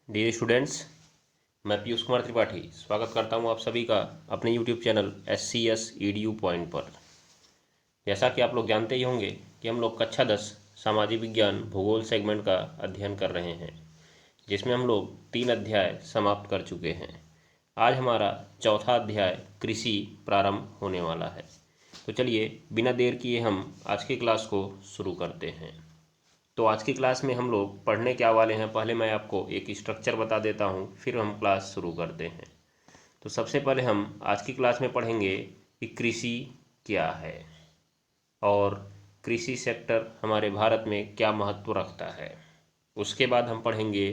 Dear students, मैं पीयूष कुमार त्रिपाठी स्वागत करता हूं आप सभी का अपने YouTube channel SCS EDU point पर। जैसा कि आप लोग जानते ही होंगे कि हम लोग कक्षा 10 सामाजिक विज्ञान भूगोल सेगमेंट का अध्ययन कर रहे हैं, जिसमें हम लोग 3 अध्याय समाप्त कर चुके हैं। आज हमारा चौथा अध्याय कृषि प्रारंभ होने वाला है। तो चलिए बिना देर किए हम आज की क्लास को शुरू करते हैं। तो आज की क्लास में हम लोग पढ़ने क्या वाले हैं, पहले मैं आपको एक स्ट्रक्चर बता देता हूं, फिर हम क्लास शुरू करते हैं। तो सबसे पहले हम आज की क्लास में पढ़ेंगे कि कृषि क्या है और कृषि सेक्टर हमारे भारत में क्या महत्व रखता है। उसके बाद हम पढ़ेंगे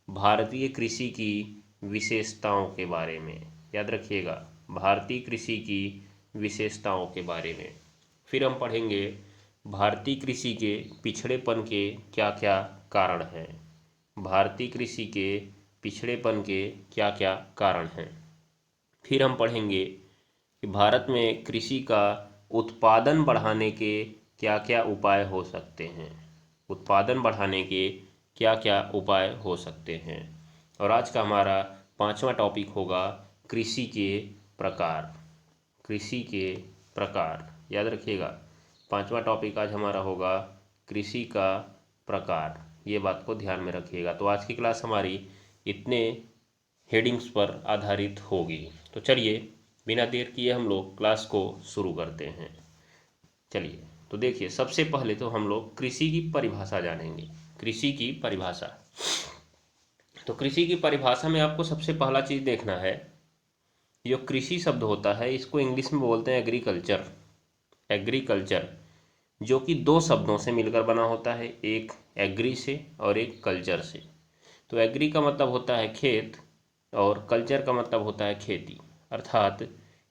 भारतीय कृषि की विशेषताओं के बारे में। याद रखिएगा, भारतीय कृषि की विशेषताओं के बारे में। फिर हम पढ़ेंगे भारतीय कृषि के पिछड़ेपन के क्या क्या कारण हैं। भारतीय कृषि के पिछड़ेपन के क्या क्या कारण हैं। फिर हम पढ़ेंगे कि भारत में कृषि का उत्पादन बढ़ाने के क्या क्या उपाय हो सकते हैं। उत्पादन बढ़ाने के क्या क्या उपाय हो सकते हैं। और आज का हमारा 5वां टॉपिक होगा कृषि के प्रकार। कृषि के प्रकार, याद रखिएगा, 5वां टॉपिक आज हमारा होगा कृषि का प्रकार। ये बात को ध्यान में रखिएगा। तो आज की क्लास हमारी इतने हेडिंग्स पर आधारित होगी। तो चलिए बिना देर किए हम लोग क्लास को शुरू करते हैं। चलिए तो देखिए, सबसे पहले तो हम लोग कृषि की परिभाषा जानेंगे। कृषि की परिभाषा, तो कृषि की परिभाषा में आपको सबसे पहला चीज़ देखना है, जो कृषि शब्द होता है इसको इंग्लिश में बोलते हैं एग्रीकल्चर। एग्रीकल्चर जो कि 2 शब्दों से मिलकर बना होता है, एक एग्री से और एक कल्चर से। तो एग्री का मतलब होता है खेत और कल्चर का मतलब होता है खेती। अर्थात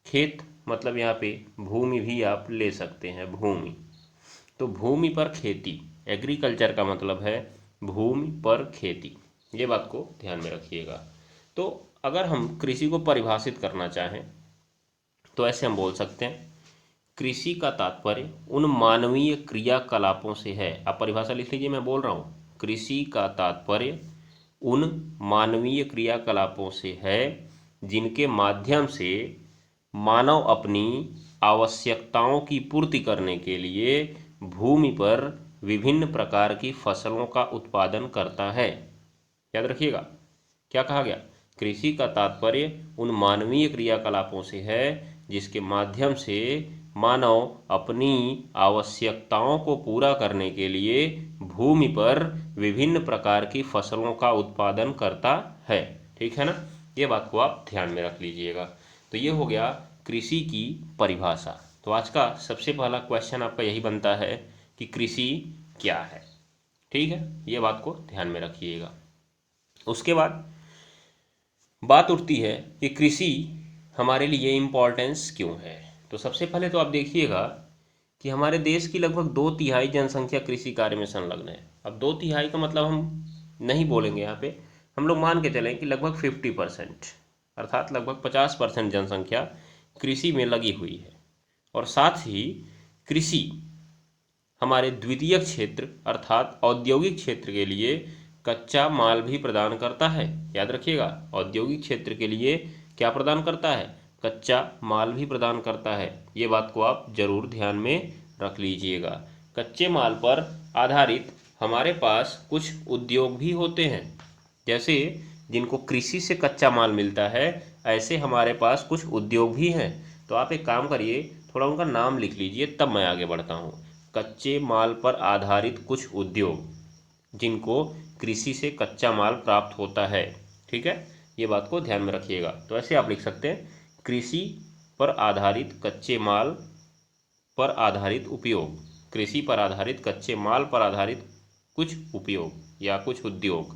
खेत मतलब यहाँ पे भूमि भी आप ले सकते हैं, भूमि। तो भूमि पर खेती, एग्रीकल्चर का मतलब है भूमि पर खेती। ये बात को ध्यान में रखिएगा। तो अगर हम कृषि को परिभाषित करना चाहें तो ऐसे हम बोल सकते हैं, कृषि का तात्पर्य उन मानवीय क्रियाकलापों से है। आप परिभाषा लिख लीजिए, मैं बोल रहा हूँ, कृषि का तात्पर्य उन मानवीय क्रियाकलापों से है जिनके माध्यम से मानव अपनी आवश्यकताओं की पूर्ति करने के लिए भूमि पर विभिन्न प्रकार की फसलों का उत्पादन करता है। याद रखिएगा, क्या कहा गया? कृषि का तात्पर्य उन मानवीय क्रियाकलापों से है जिसके माध्यम से मानव अपनी आवश्यकताओं को पूरा करने के लिए भूमि पर विभिन्न प्रकार की फसलों का उत्पादन करता है। ठीक है ना? ये बात को आप ध्यान में रख लीजिएगा। तो ये हो गया कृषि की परिभाषा। तो आज का सबसे पहला क्वेश्चन आपका यही बनता है कि कृषि क्या है। ठीक है, ये बात को ध्यान में रखिएगा। उसके बाद बात उठती है कि कृषि हमारे लिए इम्पोर्टेंस क्यों है। तो सबसे पहले तो आप देखिएगा कि हमारे देश की लगभग 2/3 जनसंख्या कृषि कार्य में संलग्न है। अब 2/3 का मतलब हम नहीं बोलेंगे यहाँ पे, हम लोग मान के चलें कि लगभग 50%, अर्थात लगभग 50% जनसंख्या कृषि में लगी हुई है। और साथ ही कृषि हमारे द्वितीयक क्षेत्र अर्थात औद्योगिक क्षेत्र के लिए कच्चा माल भी प्रदान करता है। याद रखिएगा, औद्योगिक क्षेत्र के लिए क्या प्रदान करता है? कच्चा माल भी प्रदान करता है। ये बात को आप जरूर ध्यान में रख लीजिएगा। कच्चे माल पर आधारित हमारे पास कुछ उद्योग भी होते हैं। जैसे जिनको कृषि से कच्चा माल मिलता है, ऐसे हमारे पास कुछ उद्योग भी हैं। तो आप एक काम करिए, थोड़ा उनका नाम लिख लीजिए, तब मैं आगे बढ़ता हूँ। कच्चे माल पर आधारित कुछ उद्योग जिनको कृषि से कच्चा माल प्राप्त होता है। ठीक है, ये बात को ध्यान में रखिएगा। तो ऐसे आप लिख सकते हैं, कृषि पर आधारित कच्चे माल पर आधारित उपयोग, कृषि पर आधारित कच्चे माल पर आधारित कुछ उपयोग या कुछ उद्योग।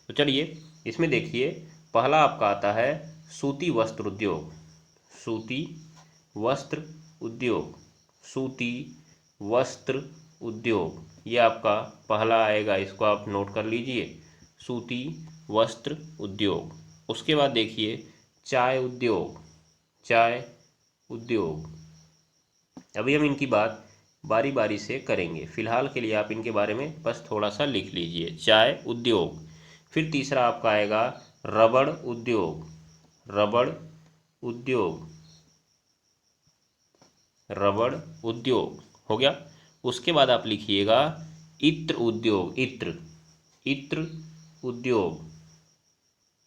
तो चलिए इसमें देखिए, पहला आपका आता है सूती वस्त्र उद्योग। सूती वस्त्र उद्योग, सूती वस्त्र उद्योग, ये आपका पहला आएगा, इसको आप नोट कर लीजिए, सूती वस्त्र उद्योग। उसके बाद देखिए चाय उद्योग, चाय उद्योग। अभी हम इनकी बात बारी बारी से करेंगे, फिलहाल के लिए आप इनके बारे में बस थोड़ा सा लिख लीजिए। चाय उद्योग, फिर तीसरा आपका आएगा रबड़ उद्योग, रबड़ उद्योग, रबड़ उद्योग हो गया। उसके बाद आप लिखिएगा इत्र उद्योग, इत्र, इत्र उद्योग,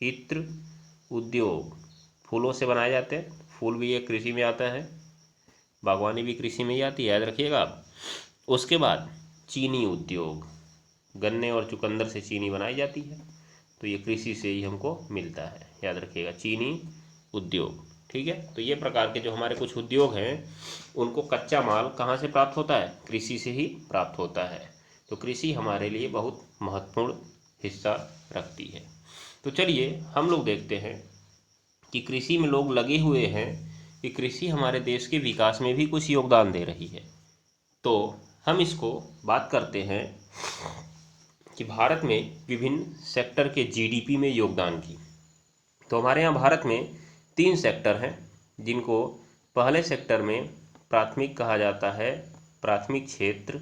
इत्र उद्योग, फूलों से बनाए जाते हैं, फूल भी ये कृषि में आता है, बागवानी भी कृषि में ही आती है, याद रखिएगा आप। उसके बाद चीनी उद्योग, गन्ने और चुकंदर से चीनी बनाई जाती है, तो ये कृषि से ही हमको मिलता है, याद रखिएगा, चीनी उद्योग। ठीक है, तो ये प्रकार के जो हमारे कुछ उद्योग हैं उनको कच्चा माल कहाँ से प्राप्त होता है, कृषि से ही प्राप्त होता है। तो कृषि हमारे लिए बहुत महत्वपूर्ण हिस्सा रखती है। तो चलिए हम लोग देखते हैं कि कृषि में लोग लगे हुए हैं कि कृषि हमारे देश के विकास में भी कुछ योगदान दे रही है। तो हम इसको बात करते हैं कि भारत में विभिन्न सेक्टर के जीडीपी में योगदान की। तो हमारे यहाँ भारत में 3 सेक्टर हैं, जिनको पहले सेक्टर में प्राथमिक कहा जाता है, प्राथमिक क्षेत्र,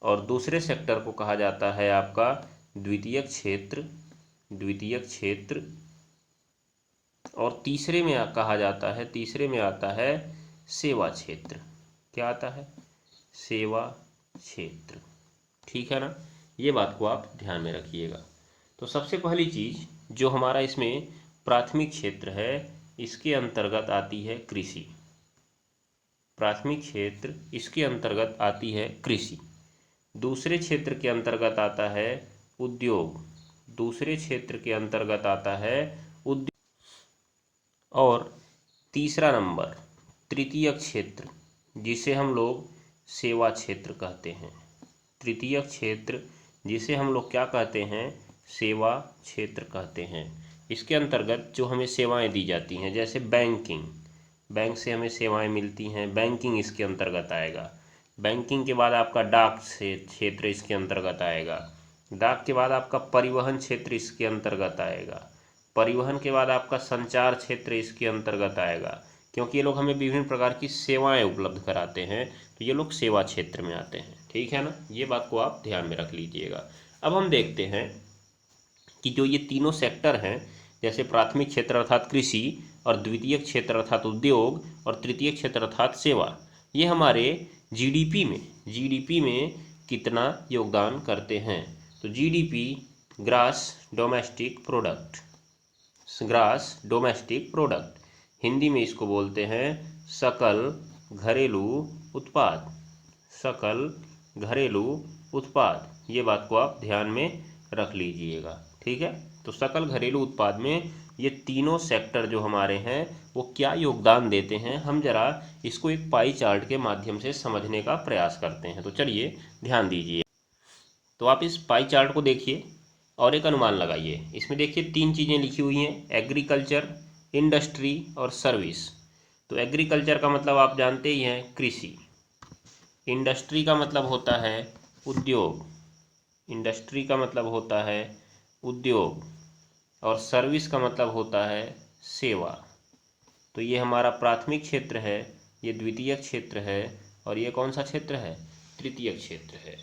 और दूसरे सेक्टर को कहा जाता है आपका द्वितीयक क्षेत्र, द्वितीयक क्षेत्र, और तीसरे में कहा जाता है, तीसरे में आता है सेवा क्षेत्र। क्या आता है, सेवा क्षेत्र। ठीक है ना, ये बात को आप ध्यान में रखिएगा। तो सबसे पहली चीज जो हमारा इसमें प्राथमिक क्षेत्र है, इसके अंतर्गत आती है कृषि, प्राथमिक क्षेत्र इसके अंतर्गत आती है कृषि। दूसरे क्षेत्र के अंतर्गत आता है उद्योग, दूसरे क्षेत्र के अंतर्गत आता है उद्योग, और तीसरा नंबर तृतीयक क्षेत्र, जिसे हम लोग सेवा क्षेत्र कहते हैं। तृतीयक क्षेत्र जिसे हम लोग क्या कहते हैं, सेवा क्षेत्र कहते हैं। इसके अंतर्गत जो हमें सेवाएं दी जाती हैं, जैसे बैंकिंग, बैंक से हमें सेवाएं मिलती हैं, बैंकिंग इसके अंतर्गत आएगा। बैंकिंग के बाद आपका डाक से क्षेत्र इसके अंतर्गत आएगा। डाक के बाद आपका परिवहन क्षेत्र इसके अंतर्गत आएगा। परिवहन के बाद आपका संचार क्षेत्र इसके अंतर्गत आएगा, क्योंकि ये लोग हमें विभिन्न प्रकार की सेवाएं उपलब्ध कराते हैं, तो ये लोग सेवा क्षेत्र में आते हैं। ठीक है ना, ये बात को आप ध्यान में रख लीजिएगा। अब हम देखते हैं कि जो ये तीनों सेक्टर हैं, जैसे प्राथमिक क्षेत्र अर्थात कृषि, और द्वितीयक क्षेत्र अर्थात उद्योग, और तृतीय क्षेत्र अर्थात सेवा, ये हमारे जीडीपी में कितना योगदान करते हैं। तो GDP grass domestic product, grass domestic product, Hindi में इसको बोलते हैं सकल घरेलू उत्पाद, सकल घरेलू उत्पाद। ये बात को आप ध्यान में रख लीजिएगा। ठीक है, तो सकल घरेलू उत्पाद में ये तीनों सेक्टर जो हमारे हैं वो क्या योगदान देते हैं, हम जरा इसको एक पाई चार्ट के माध्यम से समझने का प्रयास करते हैं। तो चलिए ध्यान दीजिए। तो आप इस पाई चार्ट को देखिए और एक अनुमान लगाइए। इसमें देखिए 3 चीज़ें लिखी हुई हैं, एग्रीकल्चर, इंडस्ट्री और सर्विस। तो एग्रीकल्चर का मतलब आप जानते ही हैं, कृषि। इंडस्ट्री का मतलब होता है उद्योग, इंडस्ट्री का मतलब होता है उद्योग, और सर्विस का मतलब होता है सेवा। तो ये हमारा प्राथमिक क्षेत्र है, ये द्वितीयक क्षेत्र है, और ये कौन सा क्षेत्र है, तृतीयक क्षेत्र है।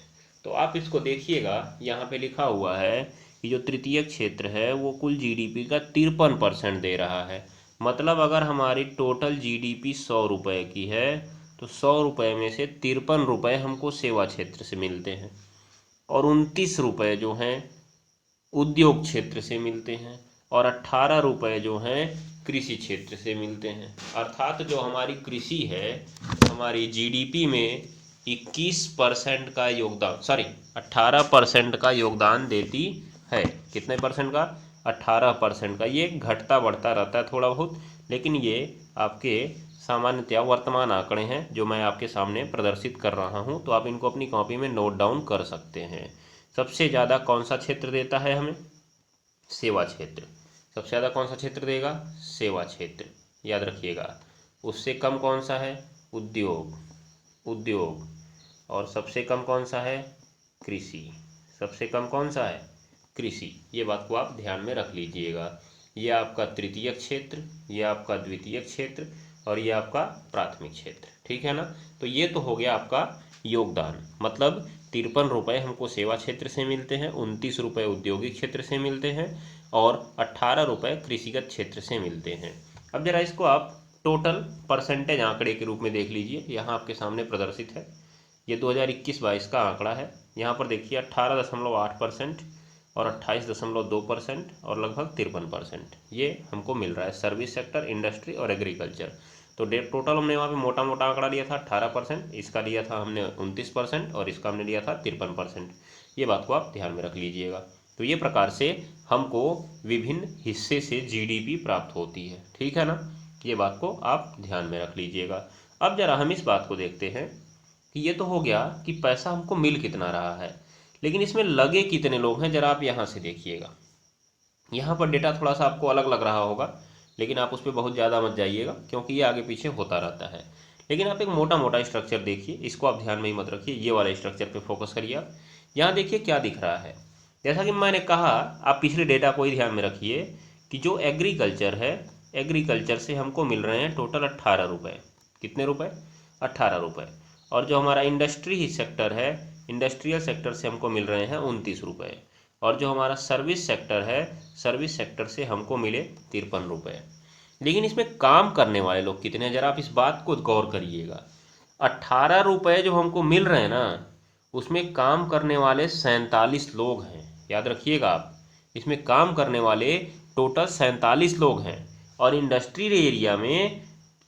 तो आप इसको देखिएगा, यहाँ पे लिखा हुआ है कि जो तृतीयक क्षेत्र है वो कुल जीडीपी का 53% दे रहा है। मतलब अगर हमारी टोटल जीडीपी 100 रुपये की है, तो 100 रुपये में से 53 रुपये हमको सेवा क्षेत्र से मिलते हैं, और 29 रुपये जो हैं उद्योग क्षेत्र से मिलते हैं, और 18 रुपये जो हैं कृषि क्षेत्र से मिलते हैं। अर्थात जो हमारी कृषि है हमारी जीडीपी में 21% का योगदान, 18% का योगदान देती है। कितने परसेंट का, 18% का। ये घटता बढ़ता रहता है थोड़ा बहुत, लेकिन ये आपके सामान्यतया वर्तमान आंकड़े हैं जो मैं आपके सामने प्रदर्शित कर रहा हूं, तो आप इनको अपनी कॉपी में नोट डाउन कर सकते हैं। सबसे ज़्यादा कौन सा क्षेत्र देता है हमें, सेवा क्षेत्र। सबसे ज़्यादा कौन सा क्षेत्र देगा, सेवा क्षेत्र, याद रखिएगा। उससे कम कौन सा है, उद्योग, और सबसे कम कौन सा है, कृषि। सबसे कम कौन सा है, कृषि। ये बात को आप ध्यान में रख लीजिएगा। ये आपका तृतीयक क्षेत्र, ये आपका द्वितीयक क्षेत्र, और ये आपका प्राथमिक क्षेत्र। ठीक है ना, तो ये तो हो गया आपका योगदान, मतलब 53 रुपये हमको सेवा क्षेत्र से मिलते हैं, 29 रुपये औद्योगिक क्षेत्र से मिलते हैं और 18 रुपये कृषिगत क्षेत्र से मिलते हैं। अब जरा इसको आप टोटल परसेंटेज आंकड़े के रूप में देख लीजिए, यहाँ आपके सामने प्रदर्शित है। ये 2021-22 का आंकड़ा है। यहाँ पर देखिए 18.8% और 28.2% और लगभग 53% ये हमको मिल रहा है सर्विस सेक्टर, इंडस्ट्री और एग्रीकल्चर। तो टोटल हमने वहाँ पे मोटा मोटा आंकड़ा लिया था 18%, इसका लिया था हमने 29% और इसका हमने लिया था 53%। ये बात को आप ध्यान में रख लीजिएगा। तो ये प्रकार से हमको विभिन्न हिस्से से जीडीपी प्राप्त होती है, ठीक है ना। ये बात को आप ध्यान में रख लीजिएगा। अब जरा हम इस बात को देखते हैं कि ये तो हो गया कि पैसा हमको मिल कितना रहा है, लेकिन इसमें लगे कितने लोग हैं, जरा आप यहाँ से देखिएगा। यहाँ पर डेटा थोड़ा सा आपको अलग लग रहा होगा, लेकिन आप उस पर बहुत ज़्यादा मत जाइएगा क्योंकि ये आगे पीछे होता रहता है। लेकिन आप एक मोटा मोटा स्ट्रक्चर देखिए, इसको आप ध्यान में ही मत रखिए, ये वाले स्ट्रक्चर पे फोकस करिए आप। यहाँ देखिए क्या दिख रहा है। जैसा कि मैंने कहा, आप पिछले डेटा को ही ध्यान में रखिए कि जो एग्रीकल्चर है, एग्रीकल्चर से हमको मिल रहे हैं टोटल 18 रुपये। कितने रुपए? 18 रुपये। और जो हमारा इंडस्ट्री सेक्टर है, इंडस्ट्रियल सेक्टर से हमको मिल रहे हैं 29 रुपये। और जो हमारा सर्विस सेक्टर है, सर्विस सेक्टर से हमको मिले 53 रुपये। लेकिन इसमें काम करने वाले लोग कितने हैं, जरा आप इस बात को गौर करिएगा। 18 रुपये जो हमको मिल रहे हैं ना, उसमें काम करने वाले 47 लोग हैं। याद रखिएगा आप, इसमें काम करने वाले टोटल 47 लोग हैं और इंडस्ट्रियल एरिया में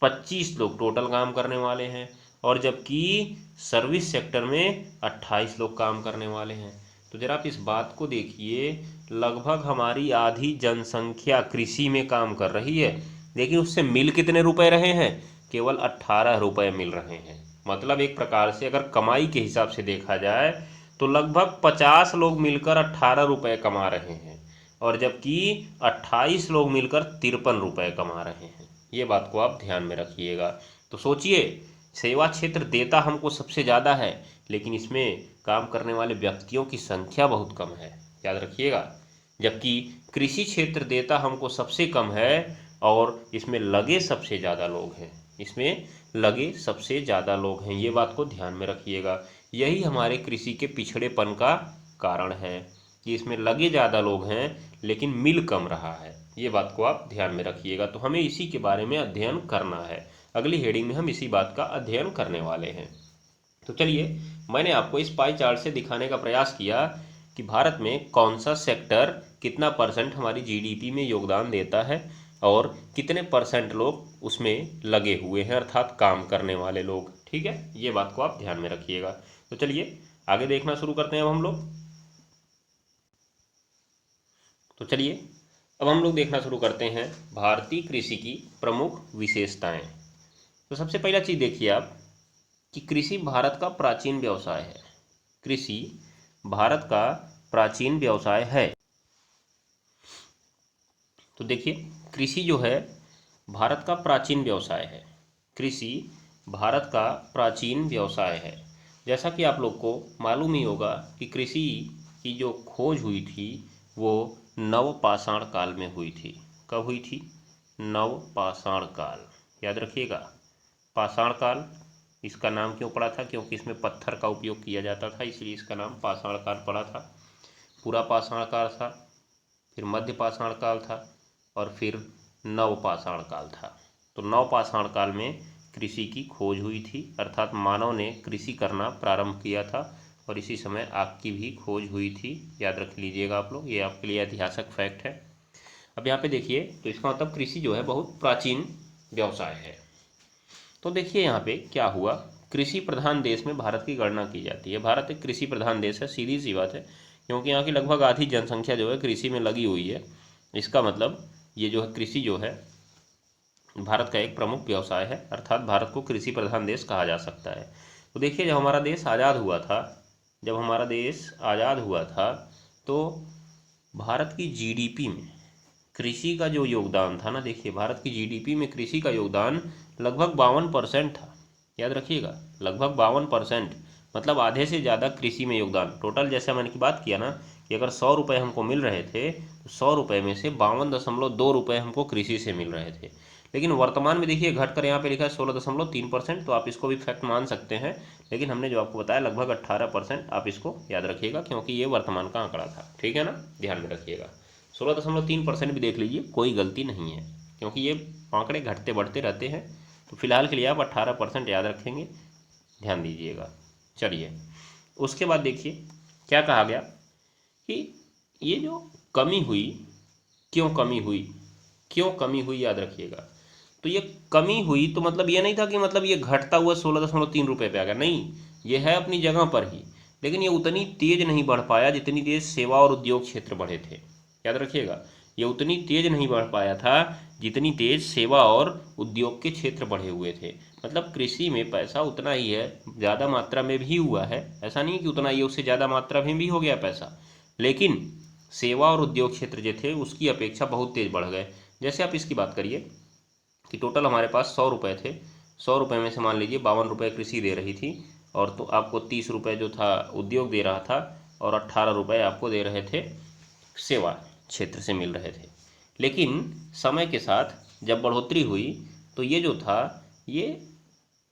25 लोग टोटल काम करने वाले हैं, और जबकि सर्विस सेक्टर में 28 लोग काम करने वाले हैं। तो जरा आप इस बात को देखिए, लगभग हमारी आधी जनसंख्या कृषि में काम कर रही है, लेकिन उससे मिल कितने रुपए रहे हैं? केवल 18 रुपये मिल रहे हैं। मतलब एक प्रकार से अगर कमाई के हिसाब से देखा जाए तो लगभग 50 लोग मिलकर 18 रुपये कमा रहे हैं, और जबकि 28 लोग मिलकर 53 रुपये कमा रहे हैं। ये बात को आप ध्यान में रखिएगा। तो सोचिए, सेवा क्षेत्र देता हमको सबसे ज़्यादा है, लेकिन इसमें काम करने वाले व्यक्तियों की संख्या बहुत कम है, याद रखिएगा। जबकि कृषि क्षेत्र देता हमको सबसे कम है और इसमें लगे सबसे ज़्यादा लोग हैं, इसमें लगे सबसे ज़्यादा लोग हैं। ये बात को ध्यान में रखिएगा। यही हमारे कृषि के पिछड़ेपन का कारण है कि इसमें लगे ज़्यादा लोग हैं लेकिन मिल कम रहा है। ये बात को आप ध्यान में रखिएगा। तो हमें इसी के बारे में अध्ययन करना है। अगली हेडिंग में हम इसी बात का अध्ययन करने वाले हैं। तो चलिए, मैंने आपको इस पाई चार्ट से दिखाने का प्रयास किया कि भारत में कौन सा सेक्टर कितना परसेंट हमारी जीडीपी में योगदान देता है और कितने परसेंट लोग उसमें लगे हुए हैं, अर्थात काम करने वाले लोग। ठीक है, ये बात को आप ध्यान में रखिएगा। तो चलिए आगे देखना शुरू करते हैं अब हम लोग। तो चलिए अब हम लोग देखना शुरू करते हैं भारतीय कृषि की प्रमुख विशेषताएं। तो सबसे पहला चीज़ देखिए आप कि कृषि भारत का प्राचीन व्यवसाय है। कृषि भारत का प्राचीन व्यवसाय है। तो देखिए, कृषि जो है भारत का प्राचीन व्यवसाय है। कृषि भारत का प्राचीन व्यवसाय है। जैसा कि आप लोग को मालूम ही होगा कि कृषि की जो खोज हुई थी वो नवपाषाण काल में हुई थी। कब हुई थी? नवपाषाण काल। याद रखिएगा, पाषाण काल इसका नाम क्यों पड़ा था? क्योंकि इसमें पत्थर का उपयोग किया जाता था, इसलिए इसका नाम पाषाण काल पड़ा था। पूरा पाषाण काल था, फिर मध्य पाषाण काल था और फिर नवपाषाण काल था। तो नवपाषाण काल में कृषि की खोज हुई थी, अर्थात मानव ने कृषि करना प्रारंभ किया था और इसी समय आग की भी खोज हुई थी। याद रख लीजिएगा आप लोग, ये आपके लिए ऐतिहासिक फैक्ट है। अब यहाँ पे देखिए, तो इसका मतलब कृषि जो है बहुत प्राचीन व्यवसाय है। तो देखिए यहाँ पे क्या हुआ, कृषि प्रधान देश में भारत की गणना की जाती है। भारत एक कृषि प्रधान देश है, सीधी सी बात है, क्योंकि यहाँ की लगभग आधी जनसंख्या जो है कृषि में लगी हुई है। इसका मतलब ये जो है कृषि जो है भारत का एक प्रमुख व्यवसाय है, अर्थात भारत को कृषि प्रधान देश कहा जा सकता है। तो देखिए, जब हमारा देश आज़ाद हुआ था, जब हमारा देश आज़ाद हुआ था तो भारत की जीडीपी में कृषि का जो योगदान था ना, देखिए भारत की जीडीपी में कृषि का योगदान लगभग 52% था। याद रखिएगा, लगभग 52%, मतलब आधे से ज़्यादा कृषि में योगदान। टोटल जैसे मैंने की बात किया ना कि अगर 100 रुपये हमको मिल रहे थे तो 100 रुपये में से 52.2 रुपये हमको कृषि से मिल रहे थे। लेकिन वर्तमान में देखिए घट कर यहाँ पे लिखा है 16.3%, तो आप इसको भी फैक्ट मान सकते हैं, लेकिन हमने जो आपको बताया लगभग 18%, आप इसको याद रखिएगा क्योंकि ये वर्तमान का आंकड़ा था, ठीक है ना, ध्यान में रखिएगा। 16.3% भी देख लीजिए, कोई गलती नहीं है, क्योंकि ये आंकड़े घटते बढ़ते रहते हैं। तो फिलहाल के लिए आप 18% याद रखेंगे, ध्यान दीजिएगा। चलिए उसके बाद देखिए क्या कहा गया कि ये जो कमी हुई, क्यों कमी हुई, क्यों कमी हुई, याद रखिएगा। तो ये कमी हुई तो मतलब ये नहीं था कि मतलब ये घटता हुआ 16.3 रुपये पे आ गया, नहीं, ये है अपनी जगह पर ही, लेकिन ये उतनी तेज नहीं बढ़ पाया जितनी तेज सेवा और उद्योग क्षेत्र बढ़े थे। याद रखिएगा, ये उतनी तेज नहीं बढ़ पाया था जितनी तेज सेवा और उद्योग के क्षेत्र बढ़े हुए थे। मतलब कृषि में पैसा उतना ही है, ज़्यादा मात्रा में भी हुआ है, ऐसा नहीं कि उतना ही, उससे ज़्यादा मात्रा में भी हो गया पैसा, लेकिन सेवा और उद्योग क्षेत्र जो थे उसकी अपेक्षा बहुत तेज बढ़ गए। जैसे आप इसकी बात करिए कि टोटल हमारे पास 100 रुपये थे, 100 रुपये में से मान लीजिए 52 रुपये कृषि दे रही थी, और तो आपको 30 रुपये जो था उद्योग दे रहा था, और 18 रुपये आपको दे रहे थे सेवा क्षेत्र से मिल रहे थे। लेकिन समय के साथ जब बढ़ोतरी हुई तो ये जो था ये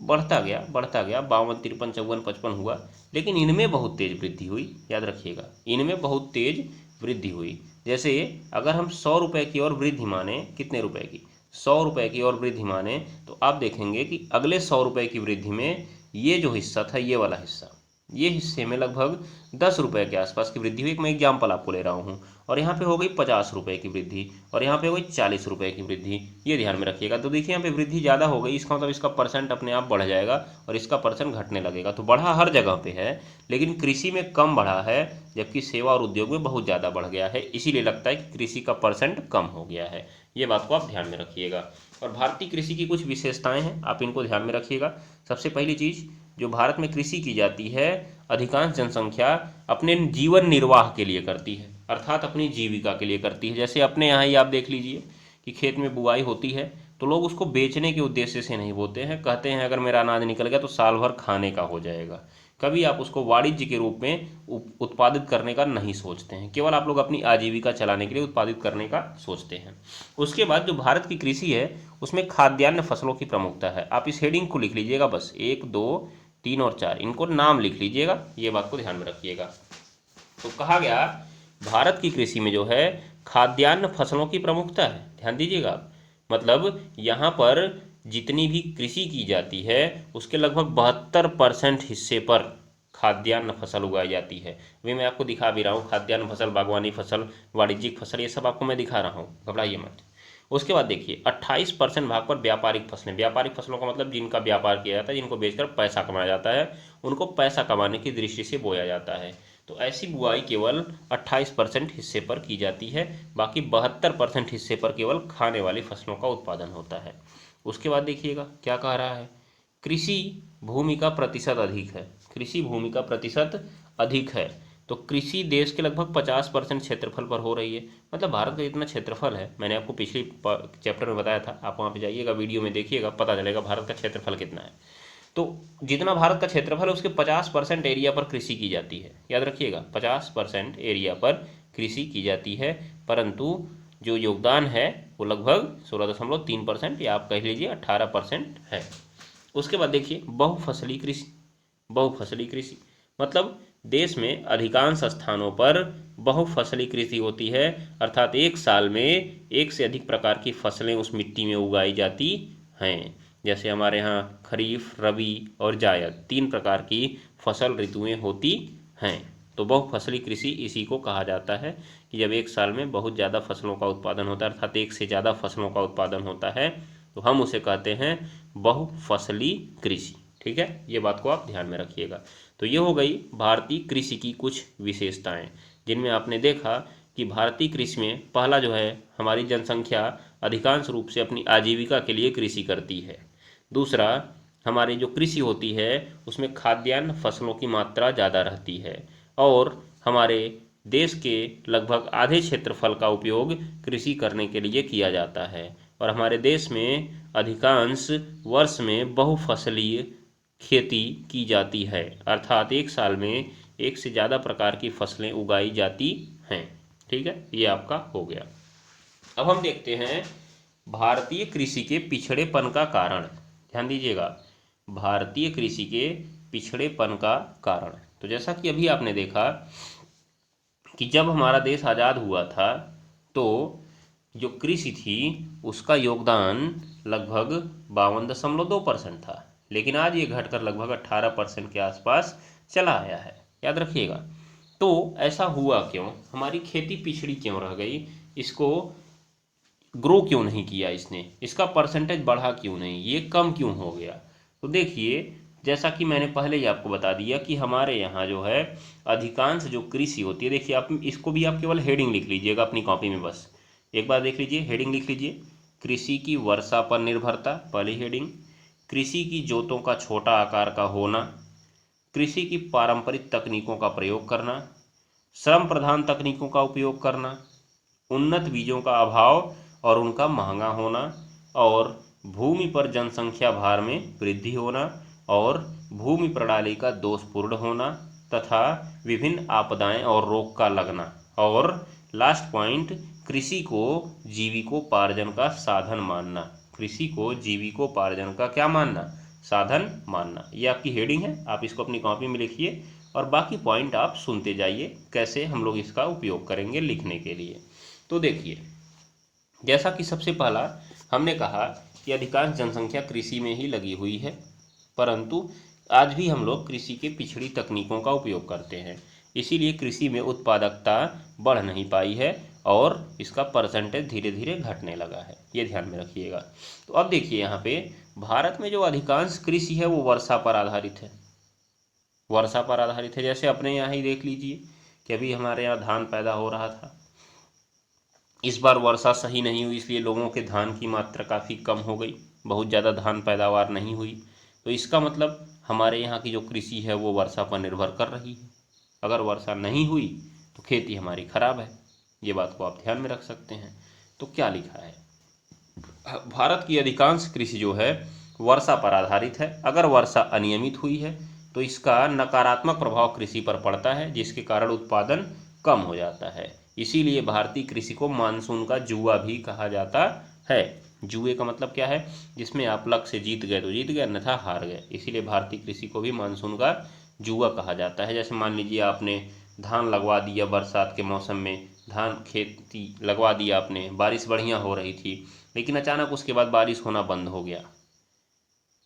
बढ़ता गया बढ़ता गया, 52, 53, 54, 55 हुआ, लेकिन इनमें बहुत तेज वृद्धि हुई। याद रखिएगा, इनमें बहुत तेज वृद्धि हुई। जैसे अगर हम 100 रुपये की ओर वृद्धि माने, कितने रुपए की, 100 रुपये की ओर वृद्धि माने, तो आप देखेंगे कि अगले 100 रुपये की वृद्धि में ये जो हिस्सा था, ये वाला हिस्सा, ये हिस्से में लगभग 10 रुपये के आसपास की वृद्धि हुई। एक मैं एग्जाम्पल आपको ले रहा हूँ, और यहाँ पे हो गई 50 रुपये की वृद्धि, और यहाँ पे हो गई 40 रुपये की वृद्धि, ये ध्यान में रखिएगा। तो देखिए यहाँ पे वृद्धि ज़्यादा हो गई, इसका मतलब इसका परसेंट अपने आप बढ़ जाएगा और इसका परसेंट घटने लगेगा। तो बढ़ा हर जगह पे है, लेकिन कृषि में कम बढ़ा है, जबकि सेवा और उद्योग में बहुत ज़्यादा बढ़ गया है। इसीलिए लगता है कि कृषि का परसेंट कम हो गया है, ये बात को आप ध्यान में रखिएगा। और भारतीय कृषि की कुछ विशेषताएं हैं, आप इनको ध्यान में रखिएगा। सबसे पहली चीज़, जो भारत में कृषि की जाती है, अधिकांश जनसंख्या अपने जीवन निर्वाह के लिए करती है, अर्थात अपनी जीविका के लिए करती है। जैसे अपने यहाँ ही आप देख लीजिए कि खेत में बुआई होती है, तो लोग उसको बेचने के उद्देश्य से नहीं बोते हैं, कहते हैं अगर मेरा अनाज निकल गया तो साल भर खाने का हो जाएगा। कभी आप उसको वाणिज्य के रूप में उत्पादित करने का नहीं सोचते हैं, केवल आप लोग अपनी आजीविका चलाने के लिए उत्पादित करने का सोचते हैं। उसके बाद जो भारत की कृषि है उसमें खाद्यान्न फसलों की प्रमुखता है। आप इस हेडिंग को लिख लीजिएगा, बस 1, 2, 3 और 4, इनको नाम लिख लीजिएगा, ये बात को ध्यान में रखिएगा। तो कहा गया भारत की कृषि में जो है खाद्यान्न फसलों की प्रमुखता है, ध्यान दीजिएगा आप। मतलब यहाँ पर जितनी भी कृषि की जाती है उसके लगभग 72% हिस्से पर खाद्यान्न फसल उगाई जाती है। वे मैं आपको दिखा भी रहा हूँ, खाद्यान्न फसल, बागवानी फसल, वाणिज्यिक फसल, ये सब आपको मैं दिखा रहा हूँ, घबराइए मत। उसके बाद देखिए 28% भाग पर व्यापारिक फसलें, व्यापारिक फसलों का मतलब जिनका व्यापार किया जाता है, जिनको बेचकर पैसा कमाया जाता है, उनको पैसा कमाने की दृष्टि से बोया जाता है। तो ऐसी बुआई केवल 28% हिस्से पर की जाती है, बाकी 72% हिस्से पर केवल खाने वाली फसलों का उत्पादन होता है। उसके बाद देखिएगा क्या कह रहा है, कृषि भूमि का प्रतिशत अधिक है, कृषि भूमि का प्रतिशत अधिक है। तो कृषि देश के लगभग 50% क्षेत्रफल पर हो रही है। मतलब भारत का जितना क्षेत्रफल है, मैंने आपको पिछली चैप्टर में बताया था, आप वहाँ पे जाइएगा, वीडियो में देखिएगा, पता चलेगा भारत का क्षेत्रफल कितना है। तो जितना भारत का क्षेत्रफल है उसके 50% एरिया पर कृषि की जाती है। याद रखिएगा, 50% एरिया पर कृषि की जाती है, परंतु जो योगदान है वो लगभग 16.3%, या आप कह लीजिए 18% है। उसके बाद देखिए बहुफसली कृषि, बहुफसली कृषि मतलब देश में अधिकांश स्थानों पर बहुफसली कृषि होती है, अर्थात एक साल में एक से अधिक प्रकार की फसलें उस मिट्टी में उगाई जाती हैं। जैसे हमारे यहाँ खरीफ, रबी और जायद 3 प्रकार की फसल ऋतुएं होती हैं। तो बहुफसली कृषि इसी को कहा जाता है कि जब एक साल में बहुत ज़्यादा फसलों का उत्पादन होता है, अर्थात एक से ज़्यादा फसलों का उत्पादन होता है, तो हम उसे कहते हैं बहुफसली कृषि। ठीक है, ये बात को आप ध्यान में रखिएगा। तो ये हो गई भारतीय कृषि की कुछ विशेषताएं, जिनमें आपने देखा कि भारतीय कृषि में पहला जो है, हमारी जनसंख्या अधिकांश रूप से अपनी आजीविका के लिए कृषि करती है। दूसरा, हमारी जो कृषि होती है उसमें खाद्यान्न फसलों की मात्रा ज़्यादा रहती है, और हमारे देश के लगभग आधे क्षेत्रफल का उपयोग कृषि करने के लिए किया जाता है, और हमारे देश में अधिकांश वर्ष में बहुफसलीय खेती की जाती है, अर्थात एक साल में एक से ज़्यादा प्रकार की फसलें उगाई जाती हैं। ठीक है, ये आपका हो गया। अब हम देखते हैं भारतीय कृषि के पिछड़ेपन का कारण। ध्यान दीजिएगा, भारतीय कृषि के पिछड़ेपन का कारण। तो जैसा कि अभी आपने देखा कि जब हमारा देश आज़ाद हुआ था तो जो कृषि थी उसका योगदान लगभग 52.2% था, लेकिन आज ये घटकर लगभग 18% के आसपास चला आया है। याद रखिएगा। तो ऐसा हुआ क्यों, हमारी खेती पिछड़ी क्यों रह गई, इसको ग्रो क्यों नहीं किया इसने, इसका परसेंटेज बढ़ा क्यों नहीं, ये कम क्यों हो गया। तो देखिए, जैसा कि मैंने पहले ही आपको बता दिया कि हमारे यहाँ जो है अधिकांश जो कृषि होती है, देखिए आप इसको भी आप केवल हेडिंग लिख लीजिएगा अपनी कॉपी में, बस एक बार देख लीजिए, हेडिंग लिख लीजिए, कृषि की वर्षा पर निर्भरता, पहली हेडिंग। कृषि की जोतों का छोटा आकार का होना, कृषि की पारंपरिक तकनीकों का प्रयोग करना, श्रम प्रधान तकनीकों का उपयोग करना, उन्नत बीजों का अभाव और उनका महंगा होना, और भूमि पर जनसंख्या भार में वृद्धि होना, और भूमि प्रणाली का दोषपूर्ण होना, तथा विभिन्न आपदाएं और रोग का लगना, और लास्ट पॉइंट, कृषि को जीविकोपार्जन का साधन मानना। कृषि को जीविकोपार्जन का क्या मानना, साधन मानना। ये आपकी हेडिंग है, आप इसको अपनी कॉपी में लिखिए और बाकी पॉइंट आप सुनते जाइए कैसे हम लोग इसका उपयोग करेंगे लिखने के लिए। तो देखिए, जैसा कि सबसे पहला हमने कहा कि अधिकांश जनसंख्या कृषि में ही लगी हुई है, परंतु आज भी हम लोग कृषि के पिछड़ी तकनीकों का उपयोग करते हैं, इसीलिए कृषि में उत्पादकता बढ़ नहीं पाई है और इसका परसेंटेज धीरे धीरे घटने लगा है, ये ध्यान में रखिएगा। तो अब देखिए, यहाँ पे भारत में जो अधिकांश कृषि है वो वर्षा पर आधारित है, वर्षा पर आधारित है। जैसे अपने यहाँ ही देख लीजिए कि अभी हमारे यहाँ धान पैदा हो रहा था, इस बार वर्षा सही नहीं हुई, इसलिए लोगों के धान की मात्रा काफ़ी कम हो गई, बहुत ज़्यादा धान पैदावार नहीं हुई। तो इसका मतलब हमारे यहाँ की जो कृषि है वो वर्षा पर निर्भर कर रही है। अगर वर्षा नहीं हुई तो खेती हमारी खराब है, ये बात को आप ध्यान में रख सकते हैं। तो क्या लिखा है, भारत की अधिकांश कृषि जो है वर्षा पर आधारित है। अगर वर्षा अनियमित हुई है तो इसका नकारात्मक प्रभाव कृषि पर पड़ता है, जिसके कारण उत्पादन कम हो जाता है। इसीलिए भारतीय कृषि को मानसून का जुआ भी कहा जाता है। जुए का मतलब क्या है, जिसमें आप लक से जीत गए तो जीत गए, अन्यथा हार गए, इसीलिए भारतीय कृषि को भी मानसून का जुआ कहा जाता है। जैसे मान लीजिए आपने धान लगवा दिया बरसात के मौसम में, धान खेती लगवा दिया आपने, बारिश बढ़िया हो रही थी, लेकिन अचानक उसके बाद बारिश होना बंद हो गया,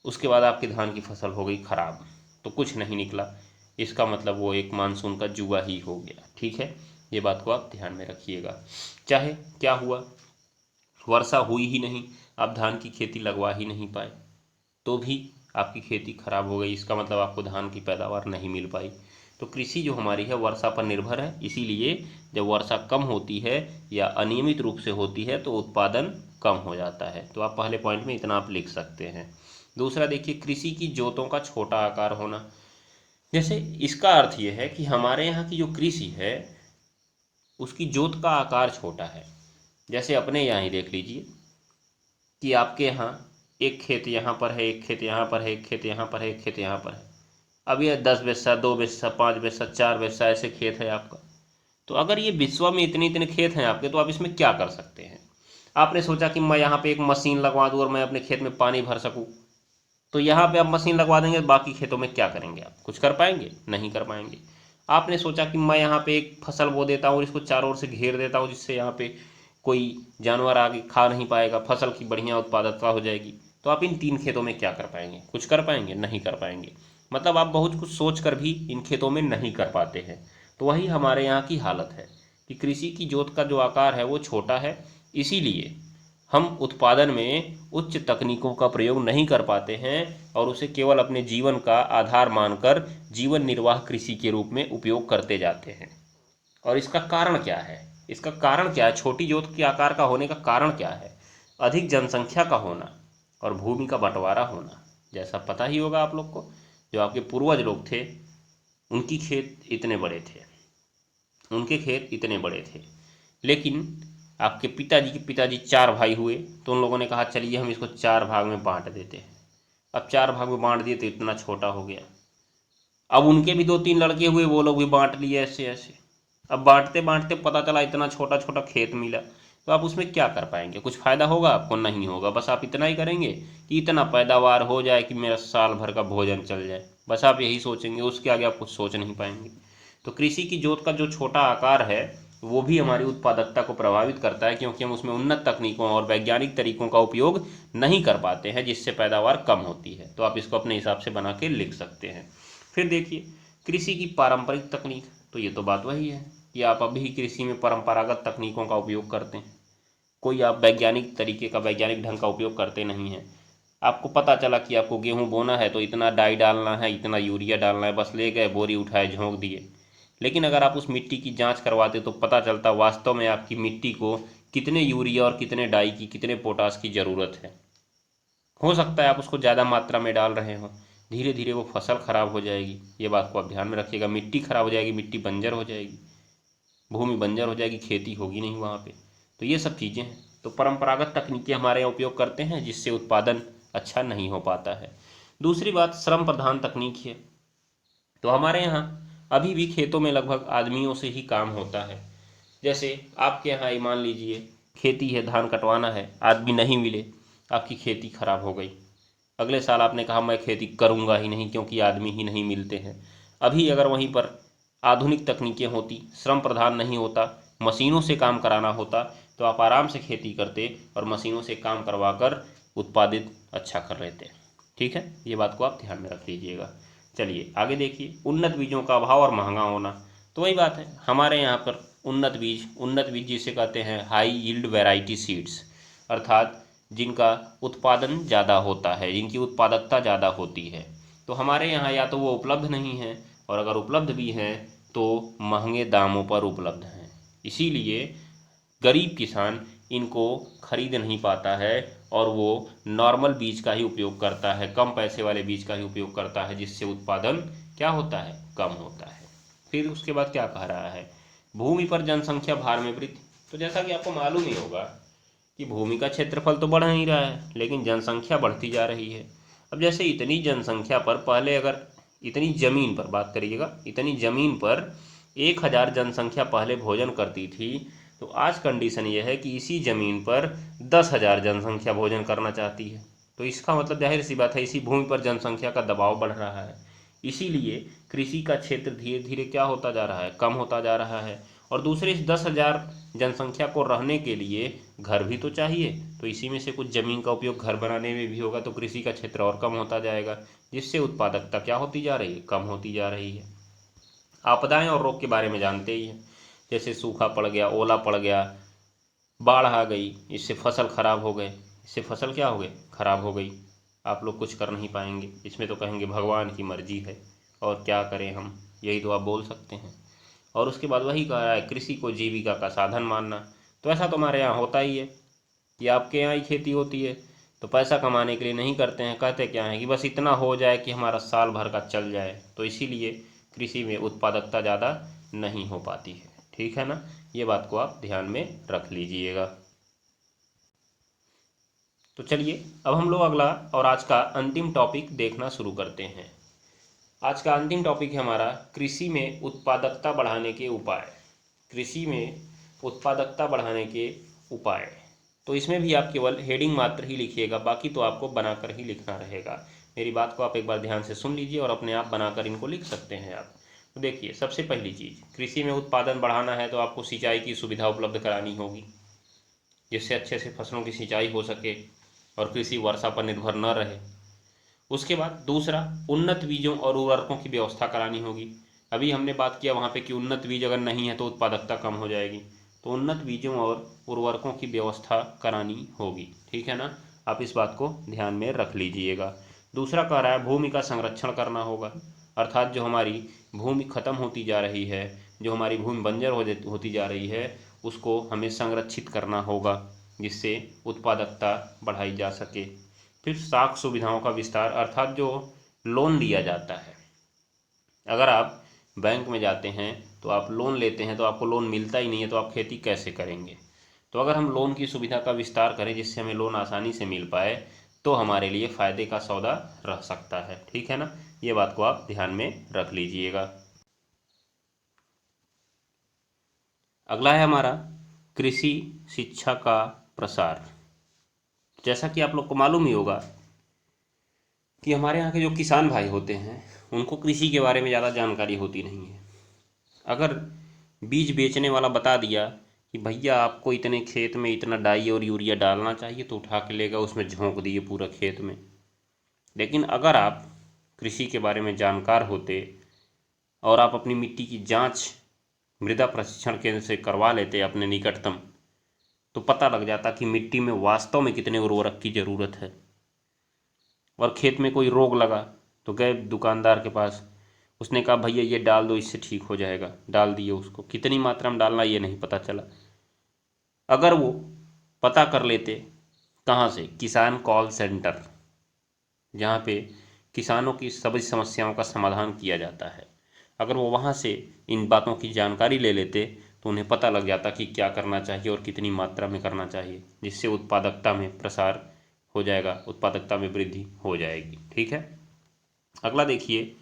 उसके बाद आपके धान की फसल हो गई खराब, तो कुछ नहीं निकला, इसका मतलब वो एक मानसून का जुआ ही हो गया। ठीक है, ये बात को आप ध्यान में रखिएगा। चाहे क्या हुआ, वर्षा हुई ही नहीं, आप धान की खेती लगवा ही नहीं पाए, तो भी आपकी खेती खराब हो गई, इसका मतलब आपको धान की पैदावार नहीं मिल पाई। तो कृषि जो हमारी है वर्षा पर निर्भर है, इसीलिए जब वर्षा कम होती है या अनियमित रूप से होती है तो उत्पादन कम हो जाता है। तो आप पहले पॉइंट में इतना आप लिख सकते हैं। दूसरा देखिए, कृषि की जोतों का छोटा आकार होना। जैसे इसका अर्थ ये है कि हमारे यहाँ की जो कृषि है उसकी जोत का आकार छोटा है। जैसे अपने यहाँ ही देख लीजिए कि आपके यहाँ एक खेत यहाँ पर है, एक खेत यहाँ पर है, एक खेत यहाँ पर है, एक खेत यहाँ पर है। अब ये 10 बिस्सा, 2 बिस्सा, 5 बिस्सा, 4 बिस्सा ऐसे खेत है आपका। तो अगर ये विश्व में इतने इतने खेत हैं आपके, तो आप इसमें क्या कर सकते हैं। आपने सोचा कि मैं यहाँ पे एक मशीन लगवा दूँ और मैं अपने खेत में पानी भर सकूँ, तो यहाँ पे आप मशीन लगवा देंगे, बाकी खेतों में क्या करेंगे, आप कुछ कर पाएंगे, नहीं कर पाएंगे। आपने सोचा कि मैं यहाँ पे एक फसल बो देता हूँ और इसको चारों ओर से घेर देता हूँ, जिससे यहाँ पे कोई जानवर आगे खा नहीं पाएगा, फसल की बढ़िया उत्पादकता हो जाएगी, तो आप इन 3 खेतों में क्या कर पाएंगे, कुछ कर पाएंगे, नहीं कर पाएंगे। मतलब आप बहुत कुछ सोच कर भी इन खेतों में नहीं कर पाते हैं। तो वही हमारे यहाँ की हालत है कि कृषि की जोत का जो आकार है वो छोटा है, इसीलिए हम उत्पादन में उच्च तकनीकों का प्रयोग नहीं कर पाते हैं और उसे केवल अपने जीवन का आधार मानकर जीवन निर्वाह कृषि के रूप में उपयोग करते जाते हैं। और इसका कारण क्या है, इसका कारण क्या है, छोटी जोत के आकार का होने का कारण क्या है, अधिक जनसंख्या का होना और भूमि का बंटवारा होना। जैसा पता ही होगा आप लोग को, जो आपके पूर्वज लोग थे उनकी खेत इतने बड़े थे, उनके खेत इतने बड़े थे, लेकिन आपके पिताजी के पिताजी 4 भाई हुए, तो उन लोगों ने कहा चलिए हम इसको 4 भाग में बांट देते हैं। अब 4 भाग में बांट दिए तो इतना छोटा हो गया। अब उनके भी 2-3 लड़के हुए, वो लोग भी बांट लिए ऐसे ऐसे। अब बांटते बांटते पता चला इतना छोटा छोटा खेत मिला, तो आप उसमें क्या कर पाएंगे? कुछ फ़ायदा होगा आपको? नहीं होगा। बस आप इतना ही करेंगे कि इतना पैदावार हो जाए कि मेरा साल भर का भोजन चल जाए, बस आप यही सोचेंगे, उसके आगे आप कुछ सोच नहीं पाएंगे। तो कृषि की जोत का जो छोटा आकार है वो भी हमारी उत्पादकता को प्रभावित करता है, क्योंकि हम उसमें उन्नत तकनीकों और वैज्ञानिक तरीकों का उपयोग नहीं कर पाते हैं, जिससे पैदावार कम होती है। तो आप इसको अपने हिसाब से बना के लिख सकते हैं। फिर देखिए कृषि की पारंपरिक तकनीक, तो ये तो बात वही है कि आप अभी कृषि में परंपरागत तकनीकों का उपयोग करते हैं, कोई आप वैज्ञानिक तरीके का, वैज्ञानिक ढंग का उपयोग करते नहीं हैं। आपको पता चला कि आपको गेहूं बोना है तो इतना डाई डालना है, इतना यूरिया डालना है, बस ले गए बोरी उठाए झोंक दिए। लेकिन अगर आप उस मिट्टी की जांच करवाते तो पता चलता वास्तव में आपकी मिट्टी को कितने यूरिया और कितने डाई की, कितने पोटास की ज़रूरत है। हो सकता है आप उसको ज़्यादा मात्रा में डाल रहे हो, धीरे धीरे वो फसल खराब हो जाएगी। ये बात को आप ध्यान में रखिएगा। मिट्टी खराब हो जाएगी, मिट्टी बंजर हो जाएगी, भूमि बंजर हो जाएगी, खेती होगी नहीं वहाँ पे। तो ये सब चीज़ें हैं। तो परंपरागत तकनीकें हमारे यहाँ उपयोग करते हैं, जिससे उत्पादन अच्छा नहीं हो पाता है। दूसरी बात श्रम प्रधान तकनीक है। तो हमारे यहाँ अभी भी खेतों में लगभग आदमियों से ही काम होता है। जैसे आपके यहाँ ही मान लीजिए खेती है, धान कटवाना है, आदमी नहीं मिले, आपकी खेती खराब हो गई। अगले साल आपने कहा मैं खेती करूँगा ही नहीं क्योंकि आदमी ही नहीं मिलते हैं। अभी अगर वहीं पर आधुनिक तकनीकें होती, श्रम प्रधान नहीं होता, मशीनों से काम कराना होता, तो आप आराम से खेती करते और मशीनों से काम करवा कर उत्पादित अच्छा कर लेते। ठीक है, ये बात को आप ध्यान में रख लीजिएगा। चलिए आगे देखिए, उन्नत बीजों का अभाव और महंगा होना। तो वही बात है, हमारे यहाँ पर उन्नत बीज जिसे कहते हैं हाई यील्ड वैरायटी सीड्स, अर्थात जिनका उत्पादन ज़्यादा होता है, जिनकी उत्पादकता ज़्यादा होती है, तो हमारे यहाँ या तो वो उपलब्ध नहीं है, और अगर उपलब्ध भी हैं तो महंगे दामों पर उपलब्ध हैं। इसीलिए गरीब किसान इनको खरीद नहीं पाता है और वो नॉर्मल बीज का ही उपयोग करता है, कम पैसे वाले बीज का ही उपयोग करता है, जिससे उत्पादन क्या होता है? कम होता है। फिर उसके बाद क्या कह रहा है? भूमि पर जनसंख्या भार में वृद्धि। तो जैसा कि आपको मालूम ही होगा कि भूमि का क्षेत्रफल तो बढ़ नहीं रहा है, लेकिन जनसंख्या बढ़ती जा रही है। अब जैसे इतनी जनसंख्या पर पहले अगर इतनी ज़मीन पर बात करिएगा, इतनी ज़मीन पर 1000 जनसंख्या पहले भोजन करती थी, तो आज कंडीशन ये है कि इसी ज़मीन पर 10,000 जनसंख्या भोजन करना चाहती है। तो इसका मतलब जाहिर सी बात है, इसी भूमि पर जनसंख्या का दबाव बढ़ रहा है। इसीलिए कृषि का क्षेत्र धीरे धीरे क्या होता जा रहा है? कम होता जा रहा है। और दूसरे इस 10,000 जनसंख्या को रहने के लिए घर भी तो चाहिए, तो इसी में से कुछ ज़मीन का उपयोग घर बनाने में भी होगा, तो कृषि का क्षेत्र और कम होता जाएगा, जिससे उत्पादकता क्या होती जा रही है? कम होती जा रही है। आपदाएं और रोग के बारे में जानते ही हैं, जैसे सूखा पड़ गया, ओला पड़ गया, बाढ़ आ गई, इससे फसल खराब हो गए, इससे फसल क्या हो गई? खराब हो गई। आप लोग कुछ कर नहीं पाएंगे, इसमें तो कहेंगे भगवान की मर्जी है और क्या करें हम, यही तो आप बोल सकते हैं। और उसके बाद वही कह रहा है कृषि को जीविका का साधन मानना। तो ऐसा तो हमारे यहाँ होता ही है कि आपके यहाँ ही खेती होती है तो पैसा कमाने के लिए नहीं करते हैं, कहते क्या है कि बस इतना हो जाए कि हमारा साल भर का चल जाए। तो इसीलिए कृषि में उत्पादकता ज़्यादा नहीं हो पाती है। ठीक है ना, ये बात को आप ध्यान में रख लीजिएगा। तो चलिए अब हम लोग अगला और आज का अंतिम टॉपिक देखना शुरू करते हैं। आज का अंतिम टॉपिक है हमारा कृषि में उत्पादकता बढ़ाने के उपाय। कृषि में उत्पादकता बढ़ाने के उपाय, तो इसमें भी आप केवल हेडिंग मात्र ही लिखिएगा, बाकी तो आपको बनाकर ही लिखना रहेगा। मेरी बात को आप एक बार ध्यान से सुन लीजिए और अपने आप बनाकर इनको लिख सकते हैं आप। तो देखिए, सबसे पहली चीज़, कृषि में उत्पादन बढ़ाना है तो आपको सिंचाई की सुविधा उपलब्ध करानी होगी, जिससे अच्छे से फसलों की सिंचाई हो सके और कृषि वर्षा पर निर्भर न रहे। उसके बाद दूसरा, उन्नत बीजों और उर्वरकों की व्यवस्था करानी होगी। अभी हमने बात किया वहाँ पे कि उन्नत बीज अगर नहीं है तो उत्पादकता कम हो जाएगी, तो उन्नत बीजों और उर्वरकों की व्यवस्था करानी होगी। ठीक है ना, आप इस बात को ध्यान में रख लीजिएगा। दूसरा कह रहा है भूमि का संरक्षण करना होगा, अर्थात जो हमारी भूमि खत्म होती जा रही है, जो हमारी भूमि बंजर होती जा रही है, उसको हमें संरक्षित करना होगा, जिससे उत्पादकता बढ़ाई जा सके। फिर साख सुविधाओं का विस्तार, अर्थात जो लोन लिया जाता है, अगर आप बैंक में जाते हैं तो आप लोन लेते हैं तो आपको लोन मिलता ही नहीं है, तो आप खेती कैसे करेंगे? तो अगर हम लोन की सुविधा का विस्तार करें जिससे हमें लोन आसानी से मिल पाए, तो हमारे लिए फ़ायदे का सौदा रह सकता है। ठीक है ना, ये बात को आप ध्यान में रख लीजिएगा। अगला है हमारा कृषि शिक्षा का प्रसार। जैसा कि आप लोग को मालूम ही होगा कि हमारे यहाँ के जो किसान भाई होते हैं उनको कृषि के बारे में ज़्यादा जानकारी होती नहीं है। अगर बीज बेचने वाला बता दिया कि भैया आपको इतने खेत में इतना डाई और यूरिया डालना चाहिए, तो उठा के लेगा, उसमें झोंक दिए पूरा खेत में। लेकिन अगर आप कृषि के बारे में जानकार होते और आप अपनी मिट्टी की जांच मृदा प्रशिक्षण केंद्र से करवा लेते अपने निकटतम, तो पता लग जाता कि मिट्टी में वास्तव में कितने उर्वरक की ज़रूरत है। और खेत में कोई रोग लगा तो गए दुकानदार के पास, उसने कहा भैया ये डाल दो, इससे ठीक हो जाएगा, डाल दिए उसको। कितनी मात्रा में डालना ये नहीं पता चला। अगर वो पता कर लेते कहाँ से, किसान कॉल सेंटर, जहाँ पे किसानों की सभी समस्याओं का समाधान किया जाता है, अगर वो वहाँ से इन बातों की जानकारी ले लेते तो उन्हें पता लग जाता कि क्या करना चाहिए और कितनी मात्रा में करना चाहिए, जिससे उत्पादकता में प्रसार हो जाएगा, उत्पादकता में वृद्धि हो जाएगी। ठीक है। अगला देखिए,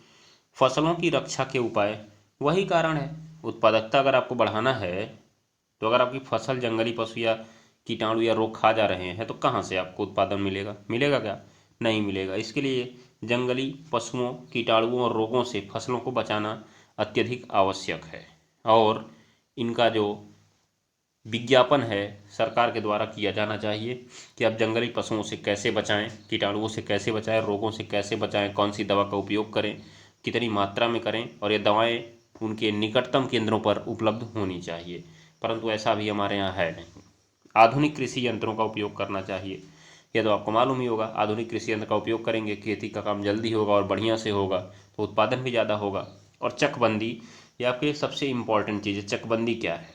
फसलों की रक्षा के उपाय। वही कारण है, उत्पादकता अगर आपको बढ़ाना है तो अगर आपकी फसल जंगली पशु या कीटाणु या रोग खा जा रहे हैं तो कहाँ से आपको उत्पादन मिलेगा? मिलेगा क्या? नहीं मिलेगा। इसके लिए जंगली पशुओं, कीटाणुओं और रोगों से फसलों को बचाना अत्यधिक आवश्यक है। और इनका जो विज्ञापन है सरकार के द्वारा किया जाना चाहिए कि आप जंगली पशुओं से कैसे बचाएं, कीटाणुओं से कैसे बचाएं, रोगों से कैसे बचाएं, कौन सी दवा का उपयोग करें, कितनी मात्रा में करें, और ये दवाएं उनके निकटतम केंद्रों पर उपलब्ध होनी चाहिए। परंतु ऐसा भी हमारे यहाँ है नहीं। आधुनिक कृषि यंत्रों का उपयोग करना चाहिए। यह तो आपको मालूम ही होगा, आधुनिक कृषि यंत्र का उपयोग करेंगे, खेती का काम जल्दी होगा और बढ़िया से होगा, तो उत्पादन भी ज़्यादा होगा। और चकबंदी, ये आपके सबसे इम्पॉर्टेंट चीज़ है। चकबंदी क्या है?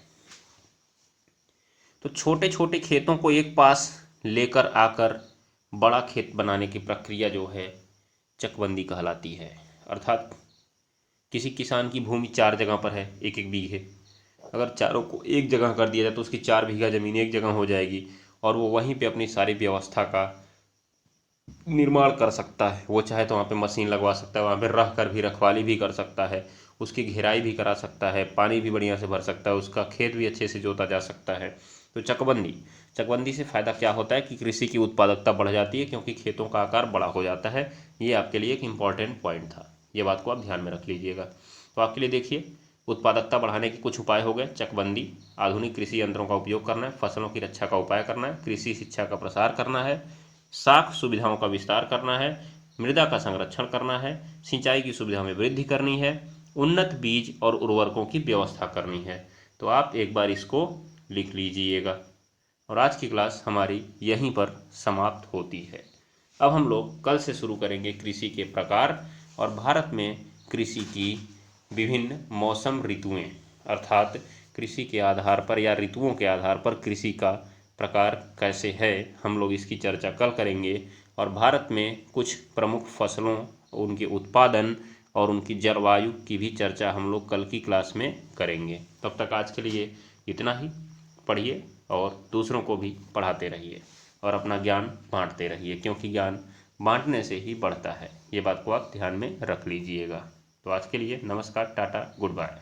तो छोटे छोटे खेतों को एक पास लेकर आकर बड़ा खेत बनाने की प्रक्रिया जो है चकबंदी कहलाती है। अर्थात किसी किसान की भूमि 4 जगह पर है, एक एक बीघे, अगर चारों को एक जगह कर दिया जाए तो उसकी 4 बीघा ज़मीन एक जगह हो जाएगी और वो वहीं पे अपनी सारी व्यवस्था का निर्माण कर सकता है। वो चाहे तो वहाँ पे मशीन लगवा सकता है, वहाँ पे रह कर भी रखवाली भी कर सकता है, उसकी घेराई भी करा सकता है, पानी भी बढ़िया से भर सकता है, उसका खेत भी अच्छे से जोता जा सकता है। तो चकबंदी से फ़ायदा क्या होता है कि कृषि की उत्पादकता बढ़ जाती है, क्योंकि खेतों का आकार बड़ा हो जाता है। ये आपके लिए एक इम्पॉर्टेंट पॉइंट था, ये बात को आप ध्यान में रख लीजिएगा। तो आपके लिए देखिए, उत्पादकता बढ़ाने के कुछ उपाय हो गए। चकबंदी, आधुनिक कृषि यंत्रों का उपयोग करना है, फसलों की रक्षा का उपाय करना है, कृषि शिक्षा का प्रसार करना है, साख सुविधाओं का विस्तार करना है, मृदा का संरक्षण करना है, सिंचाई की सुविधा में वृद्धि करनी है, उन्नत बीज और उर्वरकों की व्यवस्था करनी है। तो आप एक बार इसको लिख लीजिएगा। और आज की क्लास हमारी यहीं पर समाप्त होती है। अब हम लोग कल से शुरू करेंगे कृषि के प्रकार और भारत में कृषि की विभिन्न मौसम ऋतुएं, अर्थात कृषि के आधार पर या ऋतुओं के आधार पर कृषि का प्रकार कैसे है, हम लोग इसकी चर्चा कल करेंगे। और भारत में कुछ प्रमुख फसलों, उनके उत्पादन और उनकी जलवायु की भी चर्चा हम लोग कल की क्लास में करेंगे। तब तक आज के लिए इतना ही। पढ़िए और दूसरों को भी पढ़ाते रहिए और अपना ज्ञान बांटते रहिए, क्योंकि ज्ञान बांटने से ही बढ़ता है। ये बात को आप ध्यान में रख लीजिएगा। तो आज के लिए नमस्कार, टाटा, गुड बाय।